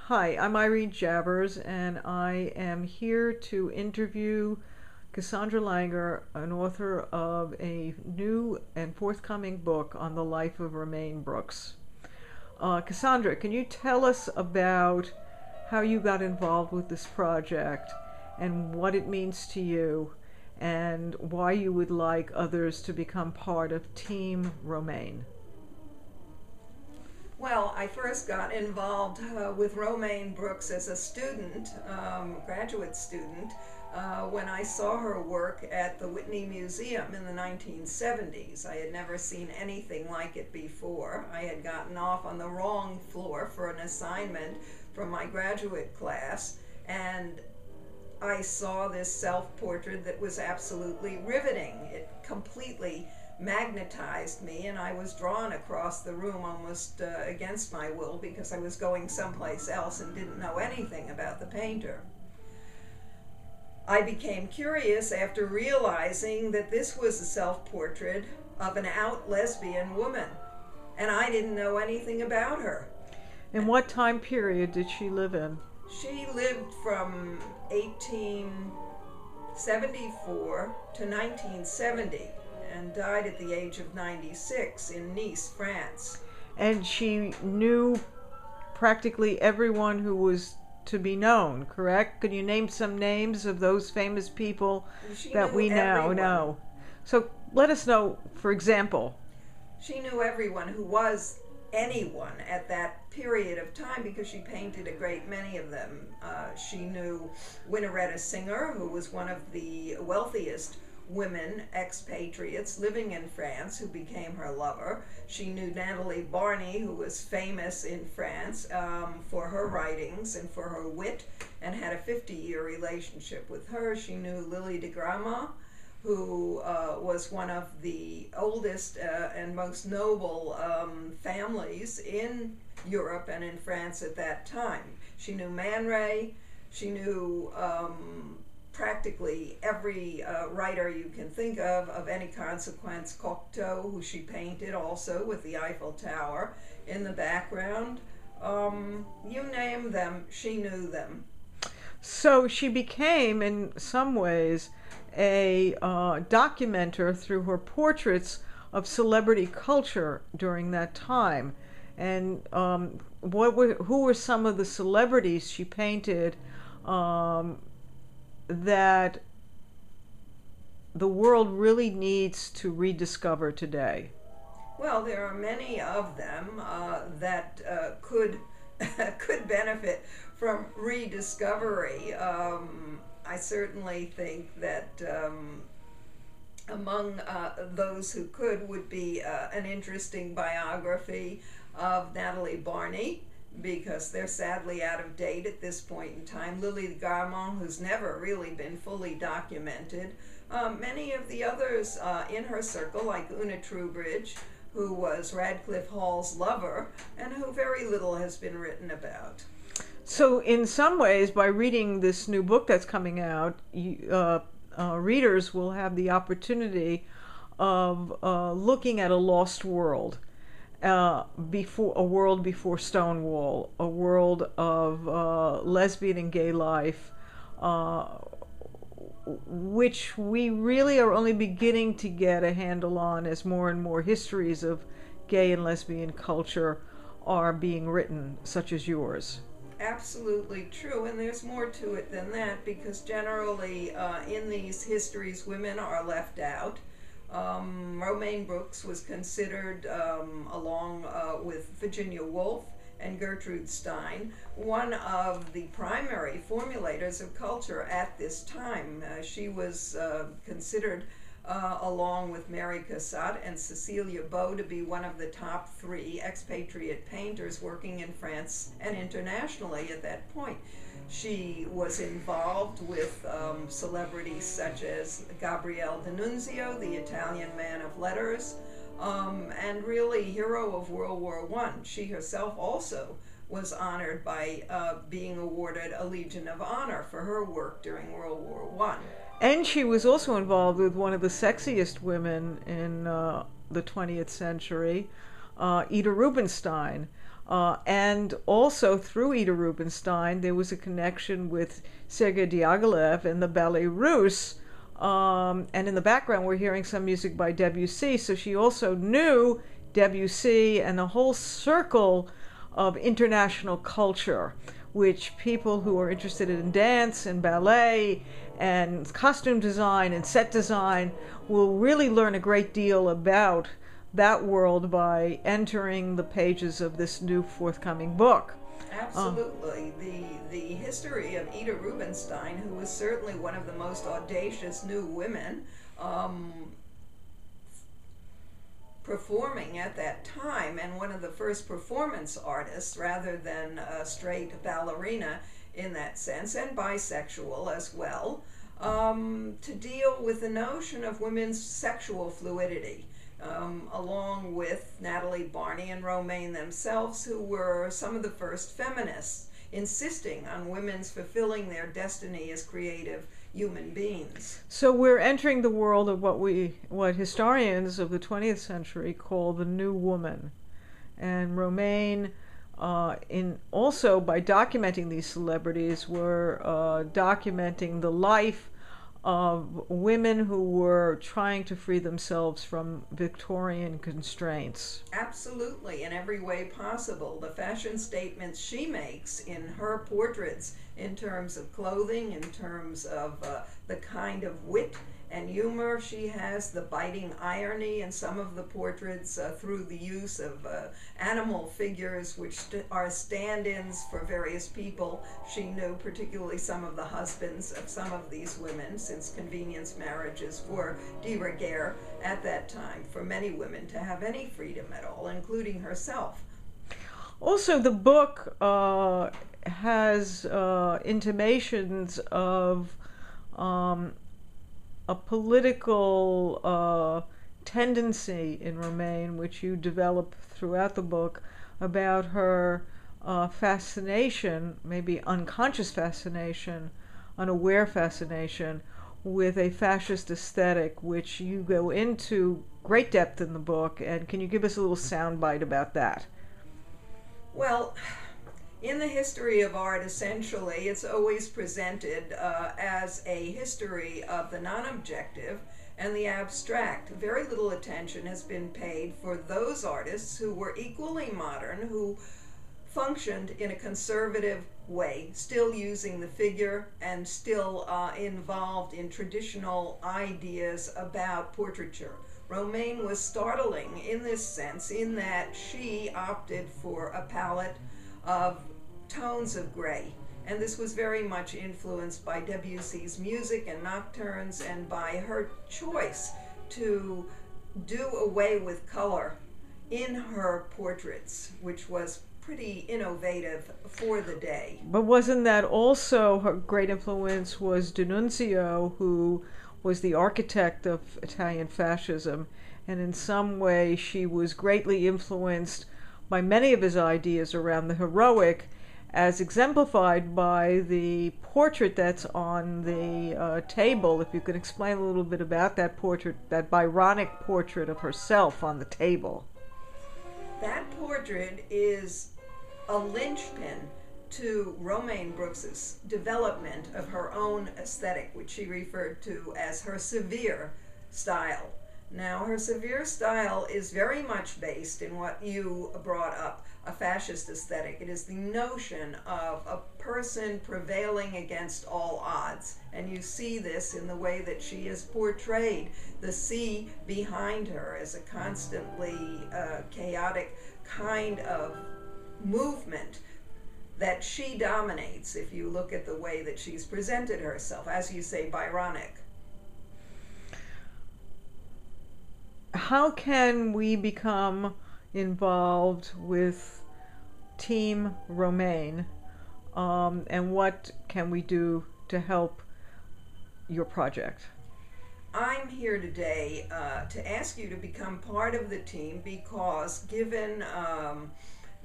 Hi, I'm Irene Javors, and I am here to interview Cassandra Langer, an author of a new and forthcoming book on the life of Romaine Brooks. Cassandra, can you tell us about how you got involved with this project and what it means to you and why you would like others to become part of Team Romaine? Well, I first got involved with Romaine Brooks as a student, graduate student, when I saw her work at the Whitney Museum in the 1970s. I had never seen anything like it before. I had gotten off on the wrong floor for an assignment from my graduate class, and I saw this self-portrait that was absolutely riveting. It completely magnetized me, and I was drawn across the room almost against my will because I was going someplace else and didn't know anything about the painter. I became curious after realizing that this was a self-portrait of an out lesbian woman, and I didn't know anything about her. And what time period did she live in? She lived from 1874 to 1970 and died at the age of 96 in Nice, France. And she knew practically everyone who was to be known, correct? Could you name some names of those famous people that we now know? So let us know, for example. She knew everyone who was anyone at that period of time because she painted a great many of them. She knew Winteretta Singer, who was one of the wealthiest women expatriates living in France who became her lover. She knew Natalie Barney, who was famous in France for her writings and for her wit, and had a 50-year relationship with her. She knew Lily de Gramont, who was one of the oldest and most noble families in Europe and in France at that time. She knew Man Ray. She knew practically every writer you can think of any consequence. Cocteau, who she painted also with the Eiffel Tower in the background. You name them, she knew them. So she became, in some ways, a documenter through her portraits of celebrity culture during that time. And who were some of the celebrities she painted that the world really needs to rediscover today? Well, there are many of them that could could benefit from rediscovery. I certainly think that among those who could would be an interesting biography of Natalie Barney, because they're sadly out of date at this point in time. Lily de Gramont, who's never really been fully documented. Many of the others in her circle, like Una Troubridge, who was Radcliffe Hall's lover, and who very little has been written about. So in some ways, by reading this new book that's coming out, readers will have the opportunity of looking at a lost world. Before a world before Stonewall, a world of lesbian and gay life, which we really are only beginning to get a handle on as more and more histories of gay and lesbian culture are being written, such as yours. Absolutely true, and there's more to it than that, because generally in these histories women are left out. Romaine Brooks was considered, along with Virginia Woolf and Gertrude Stein, one of the primary formulators of culture at this time. She was considered, along with Mary Cassatt and Cecilia Beaux, to be one of the top three expatriate painters working in France and internationally at that point. She was involved with celebrities such as Gabriele D'Annunzio, the Italian man of letters, and really hero of World War I. She herself also was honored by being awarded a Legion of Honor for her work during World War I. And she was also involved with one of the sexiest women in the 20th century, Ida Rubinstein. And also through Ida Rubinstein, there was a connection with Sergei Diaghilev and the Ballet Russe. And in the background, we're hearing some music by Debussy. So she also knew Debussy and the whole circle of international culture, which people who are interested in dance and ballet and costume design and set design will really learn a great deal about that world by entering the pages of this new forthcoming book. Absolutely. The history of Ida Rubinstein, who was certainly one of the most audacious new women performing at that time, and one of the first performance artists rather than a straight ballerina in that sense, and bisexual as well, to deal with the notion of women's sexual fluidity. Along with Natalie Barney and Romaine themselves, who were some of the first feminists, insisting on women's fulfilling their destiny as creative human beings. So we're entering the world of what historians of the 20th century call the new woman. And Romaine, also by documenting these celebrities, were documenting the life of women who were trying to free themselves from Victorian constraints. Absolutely, in every way possible. The fashion statements she makes in her portraits, in terms of clothing, in terms of the kind of wit and humor she has, the biting irony in some of the portraits through the use of animal figures which are stand-ins for various people. She knew particularly some of the husbands of some of these women, since convenience marriages were de rigueur at that time for many women to have any freedom at all, including herself. Also, the book has intimations of a political tendency in Romaine, which you develop throughout the book, about her fascination, maybe unconscious fascination, unaware fascination, with a fascist aesthetic, which you go into great depth in the book. And can you give us a little soundbite about that? Well, in the history of art, essentially, it's always presented as a history of the non-objective and the abstract. Very little attention has been paid for those artists who were equally modern, who functioned in a conservative way, still using the figure and still involved in traditional ideas about portraiture. Romaine was startling in this sense, in that she opted for a palette of tones of gray, and this was very much influenced by Debussy's music and nocturnes, and by her choice to do away with color in her portraits, which was pretty innovative for the day. But wasn't that also her great influence was D'Annunzio, who was the architect of Italian fascism, and in some way she was greatly influenced by many of his ideas around the heroic, as exemplified by the portrait that's on the table. If you could explain a little bit about that portrait, that Byronic portrait of herself on the table. That portrait is a linchpin to Romaine Brooks's development of her own aesthetic, which she referred to as her severe style. Now, her severe style is very much based in what you brought up, a fascist aesthetic. It is the notion of a person prevailing against all odds, and you see this in the way that she is portrayed. The sea behind her as a constantly chaotic kind of movement that she dominates, if you look at the way that she's presented herself, as you say, Byronic. How can we become involved with Team Romaine, and what can we do to help your project? I'm here today to ask you to become part of the team, because given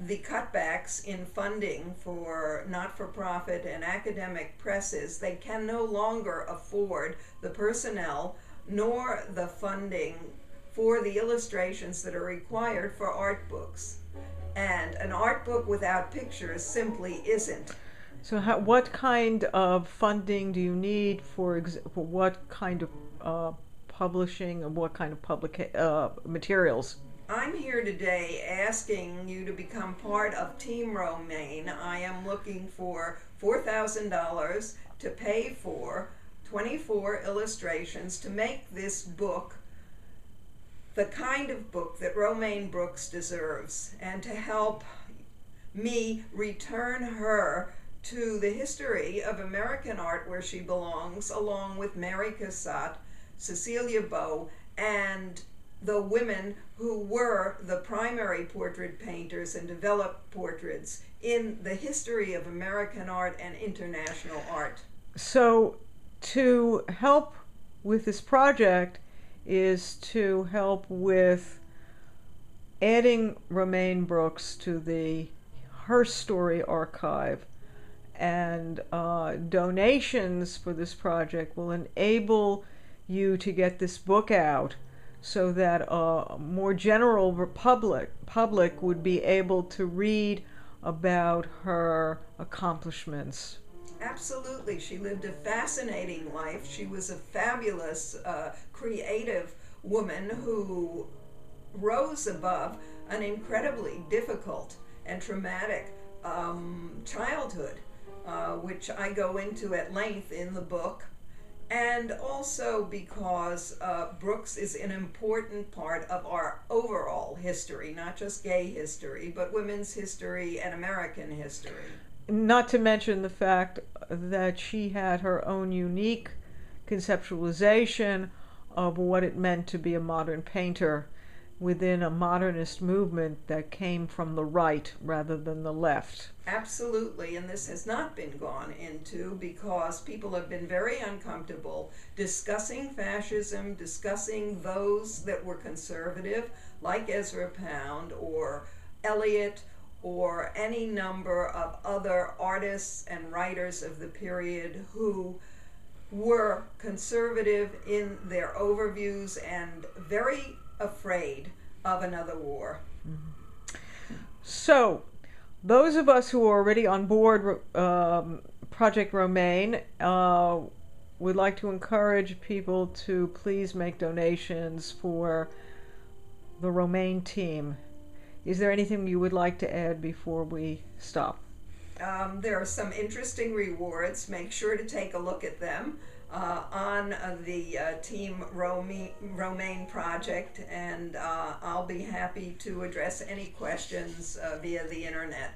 the cutbacks in funding for not-for-profit and academic presses, they can no longer afford the personnel nor the funding for the illustrations that are required for art books. And an art book without pictures simply isn't. So, what kind of funding do you need for what kind of publishing and what kind of materials? I'm here today asking you to become part of Team Romaine. I am looking for $4,000 to pay for 24 illustrations to make this book the kind of book that Romaine Brooks deserves, and to help me return her to the history of American art where she belongs, along with Mary Cassatt, Cecilia Beau, and the women who were the primary portrait painters and developed portraits in the history of American art and international art. So, to help with this project is to help with adding Romaine Brooks to the Her Story archive, and donations for this project will enable you to get this book out so that a more general public would be able to read about her accomplishments. Absolutely. She lived a fascinating life. She was a fabulous, creative woman who rose above an incredibly difficult and traumatic childhood, which I go into at length in the book. And also because Brooks is an important part of our overall history, not just gay history, but women's history and American history. Not to mention the fact that she had her own unique conceptualization of what it meant to be a modern painter within a modernist movement that came from the right rather than the left. Absolutely, and this has not been gone into because people have been very uncomfortable discussing fascism, discussing those that were conservative, like Ezra Pound or Eliot, or any number of other artists and writers of the period who were conservative in their overviews and very afraid of another war. So, those of us who are already on board Project Romaine would like to encourage people to please make donations for the Romaine team. Is there anything you would like to add before we stop? There are some interesting rewards. Make sure to take a look at them on the Team Romaine project, and I'll be happy to address any questions via the internet.